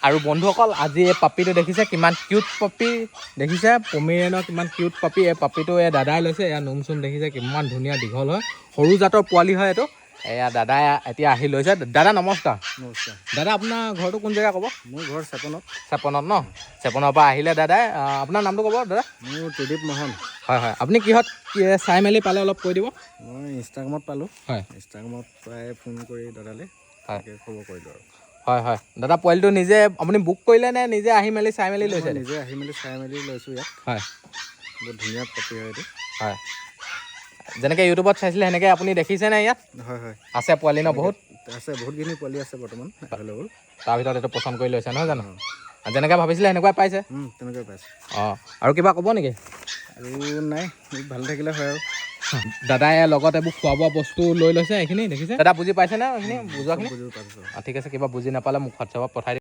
আৰু বন্ধুসকল আজি এই পাপিটো দেখিছে কিমান কিউট পাপি দেখিছে পমেৰিয়ানৰ কিমান কিউট পাপি এই পাপিটো এই দাদাই লৈছে এয়া নোম চোম দেখিছে কিমান ধুনীয়া দীঘল হয় সৰু জাতৰ পোৱালি হয় এইটো এয়া দাদাই এতিয়া আহি লৈছে দাদা নমস্কাৰ নমস্কাৰ দাদা আপোনাৰ ঘৰটো কোন জেগা ক'ব মোৰ ঘৰ চেপনত ন চেপনৰ পৰা আহিলে দাদাই আপোনাৰ নামটো ক'ব দাদা মোৰ ত্ৰিদীপ মোহন হয় হয় আপুনি কিহত চাই মেলি পালে অলপ কৈ দিব মই ইনষ্টাগ্ৰামত পালোঁ হয় ইনষ্টাগ্ৰামত প্ৰায় ফোন কৰি দাদালৈ হয় খবৰ কৰিলোঁ আৰু হয় হয় দাদা পোৱালিটো নিজে আপুনি বুক কৰিলে নে নিজে আহি মেলি চাই মেলি লৈছে নিজে আহি মেলি চাই মেলি লৈছোঁ ইয়াত হয় বহুত ধুনীয়া পাপি হয় এইটো হয় যেনেকৈ ইউটিউবত চাইছিলে সেনেকৈ আপুনি দেখিছে নে ইয়াত হয় হয় আছে পোৱালি ন বহুত আছে বহুতখিনি পোৱালি আছে বৰ্তমান এভেইলেবল তাৰ ভিতৰত এইটো পচন্দ কৰি লৈছে নহয় জানো যেনেকৈ ভাবিছিলে সেনেকুৱাই পাইছে তেনেকৈ পাইছোঁ অঁ আৰু কিবা ক'ব নেকি আৰু নাই ভালে থাকিলে হয় আৰু দাদাই লগত এইবোৰ খোৱা বোৱা বস্তু লৈ লৈছে এইখিনি দেখিছে দাদা বুজি পাইছে নে এইখিনি বুজোৱাখিনি বুজি পাইছোঁ ঠিক আছে কিবা বুজি নাপালে মোক হোৱাটছএপত পঠাই